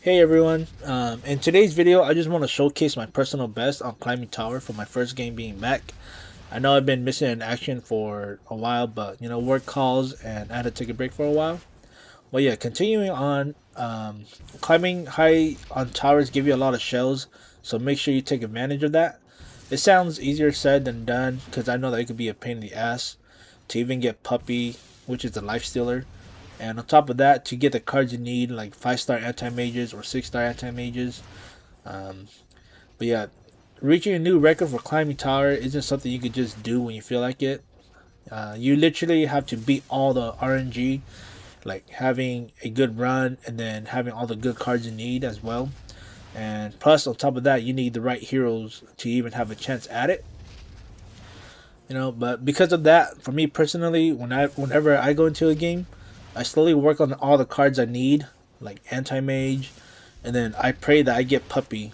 Hey everyone, in today's video I just want to showcase my personal best on climbing tower for my first game being back. I know I've been missing in action for a while, but work calls and I had to take a break for a while. Well, yeah, continuing on, climbing high on towers give you a lot of shells, so make sure you take advantage of that. It sounds easier said than done because I know that it could be a pain in the ass to even get puppy, which is the life stealer. And on top of that, to get the cards you need, like 5-star anti-mages or 6-star anti-mages. Um, but yeah, reaching a new record for climbing tower isn't something you could just do when you feel like it. You literally have to beat all the RNG, like having a good run and then having all the good cards you need as well. And plus, on top of that, you need the right heroes to even have a chance at it. But because of that, for me personally, whenever I go into a game, I slowly work on all the cards I need, like anti-mage, and then I pray that I get puppy,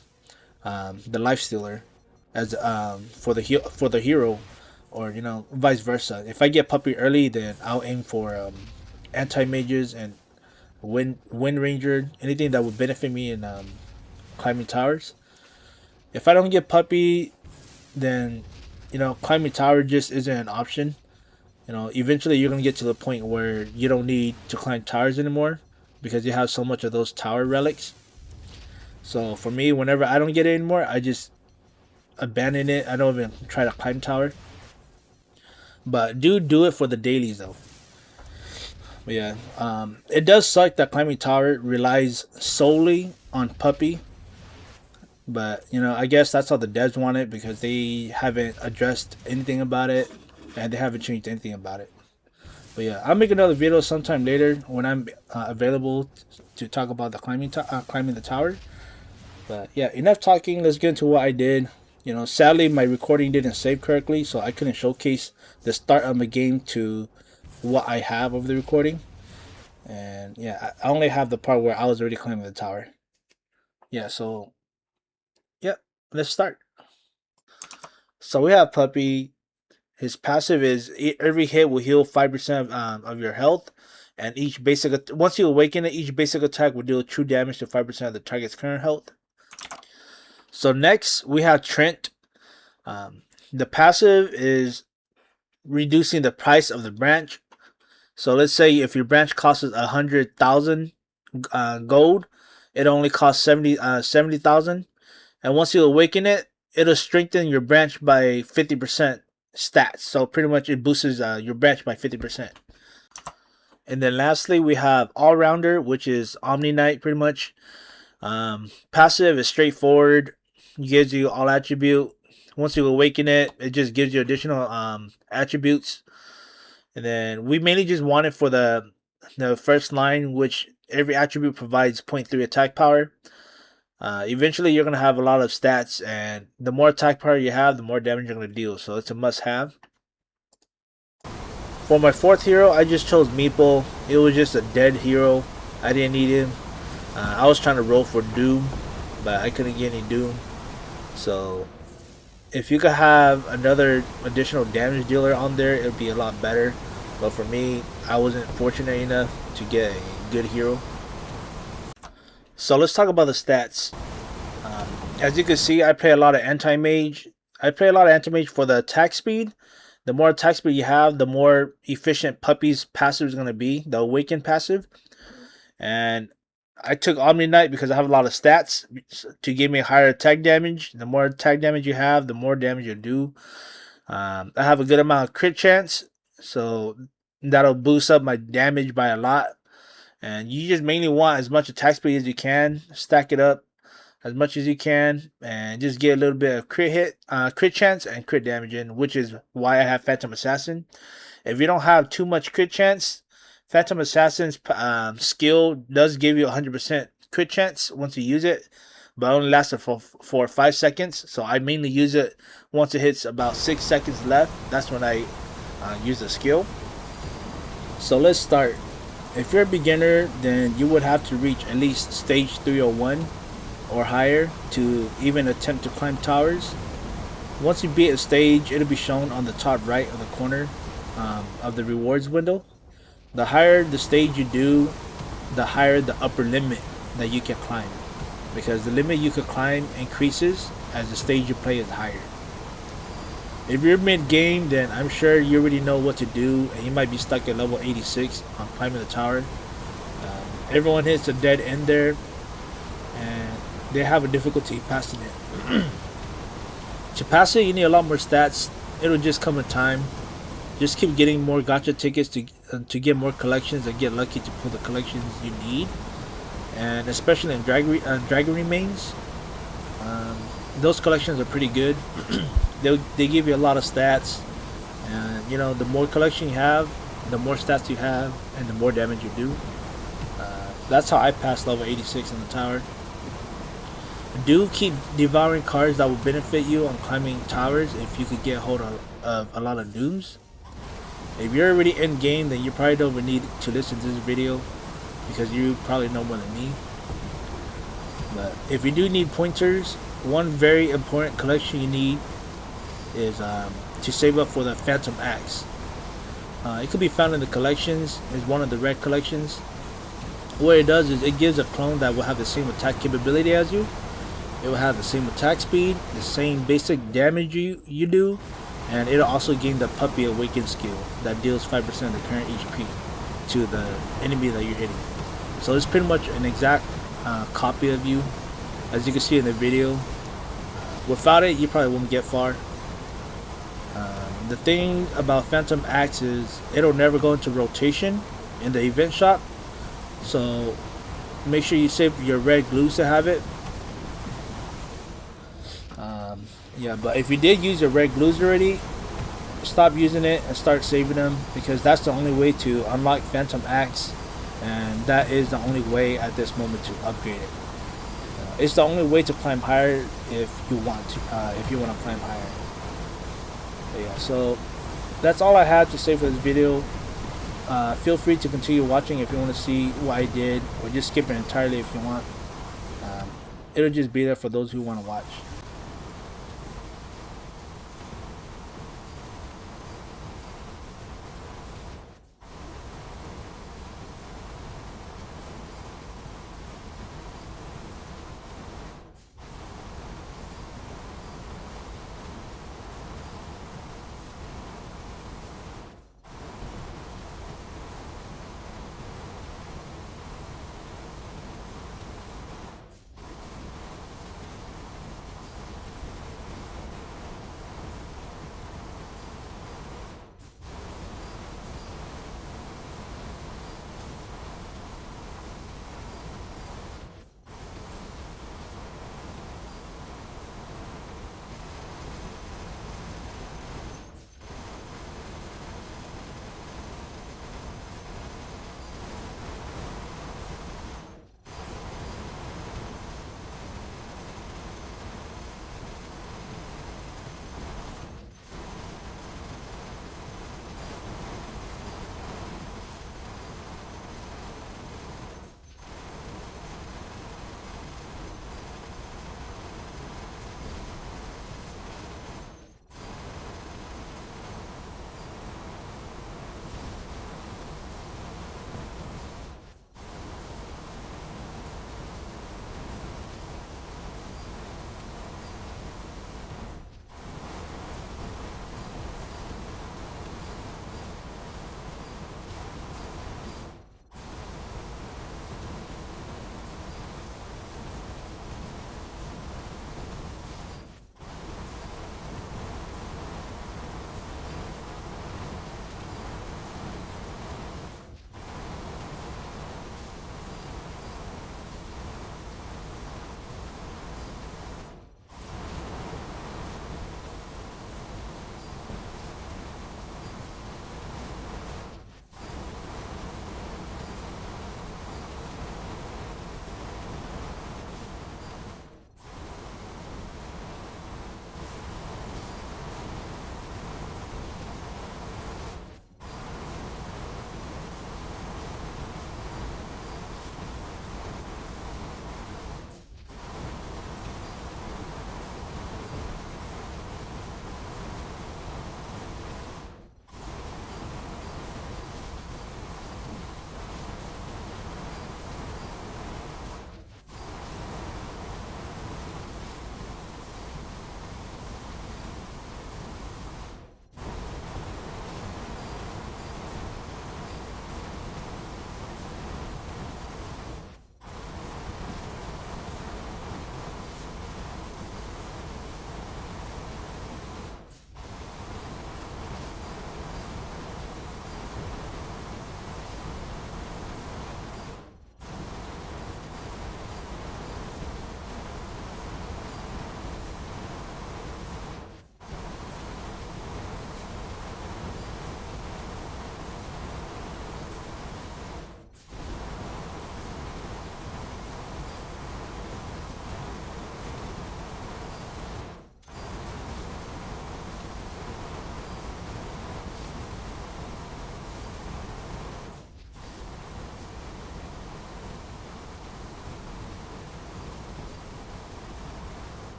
the life stealer, as for the hero, or vice versa. If I get puppy early, then I'll aim for anti-mages and wind ranger, anything that would benefit me in climbing towers. If I don't get puppy, then climbing tower just isn't an option. Eventually you're gonna get to the point where you don't need to climb towers anymore because you have so much of those tower relics. So for me, whenever I don't get it anymore, I just abandon it. I don't even try to climb tower. But do it for the dailies though. But yeah, it does suck that climbing tower relies solely on puppy. But I guess that's how the devs want it because they haven't addressed anything about it and they haven't changed anything about it. But yeah, I'll make another video sometime later when I'm available to talk about the climbing the tower. But yeah, enough talking. Let's get into what I did. Sadly my recording didn't save correctly, so I couldn't showcase the start of the game to what I have of the recording. And yeah, I only have the part where I was already climbing the tower. Yeah, so yeah, let's start. So we have Puppy. His passive is every hit will heal 5% of your health, and each basic once you awaken it, each basic attack will deal true damage to 5% of the target's current health. So next we have Trent. The passive is reducing the price of the branch. So let's say if your branch costs 100,000 gold, it only costs 70,000, and once you awaken it, it'll strengthen your branch by 50% stats. So pretty much it boosts your branch by 50%. And then lastly, we have All Rounder, which is Omni Knight pretty much. Passive is straightforward. It gives you all attribute. Once you awaken it, it just gives you additional attributes. And then we mainly just want it for the first line, which every attribute provides 0.3 attack power. Eventually you're going to have a lot of stats, and the more attack power you have, the more damage you're going to deal, so it's a must-have. For my fourth hero, I just chose Meeple. It was just a dead hero. I didn't need him. I was trying to roll for Doom, but I couldn't get any Doom. So if you could have another additional damage dealer on there, it would be a lot better. But for me, I wasn't fortunate enough to get a good hero. So let's talk about the stats. As you can see, I play a lot of anti-mage. I play a lot of anti-mage for the attack speed. The more attack speed you have, the more efficient Puppy's passive is going to be, the Awaken passive. And I took Omni Knight because I have a lot of stats to give me higher attack damage. The more attack damage you have, the more damage you do. I have a good amount of crit chance, so that'll boost up my damage by a lot. And you just mainly want as much attack speed as you can, stack it up as much as you can, and just get a little bit of crit chance and crit damage in, which is why I have Phantom Assassin. If you don't have too much crit chance, Phantom Assassin's skill does give you 100% crit chance once you use it, but only lasts for 5 seconds. So I mainly use it once it hits about 6 seconds left. That's when I use the skill. So let's start. If you're a beginner, then you would have to reach at least stage 301 or higher to even attempt to climb towers. Once you beat a stage, it'll be shown on the top right of the corner of the rewards window. The higher the stage you do, the higher the upper limit that you can climb, because the limit you could climb increases as the stage you play is higher. If you're mid-game, then I'm sure you already know what to do, and you might be stuck at level 86 on climbing the tower. Everyone hits a dead end there, and they have a difficulty passing it. To pass it, you need a lot more stats. It'll just come with time. Just keep getting more gacha tickets to get more collections and get lucky to pull the collections you need. And especially in Dragon mains, those collections are pretty good. They give you a lot of stats, and you know, the more collection you have, the more stats you have, and the more damage you do. That's how I passed level 86 in the tower. Do keep devouring cards that will benefit you on climbing towers if you could get hold of a lot of noobs. If you're already in game, then you probably don't even need to listen to this video, because you probably know more than me. But if you do need pointers, one very important collection you need is to save up for the Phantom Axe. It could be found in the collections. It's one of the red collections. What it does is it gives a clone that will have the same attack capability as you. It will have the same attack speed, the same basic damage you do, and it'll also gain the Puppy Awaken skill that deals 5% of the current HP to the enemy that you're hitting. So it's pretty much an exact copy of you, as you can see in the video. Without it, you probably won't get far. The thing about Phantom Axe is it'll never go into rotation in the event shop, so make sure you save your red glues to have it. Yeah, but if you did use your red glues already, stop using it and start saving them, because that's the only way to unlock Phantom Axe, and that is the only way at this moment to upgrade it. It's the only way to climb higher if you want to climb higher. But yeah, so that's all I had to say for this video. Feel free to continue watching if you want to see what I did, or just skip it entirely if you want. It'll just be there for those who want to watch.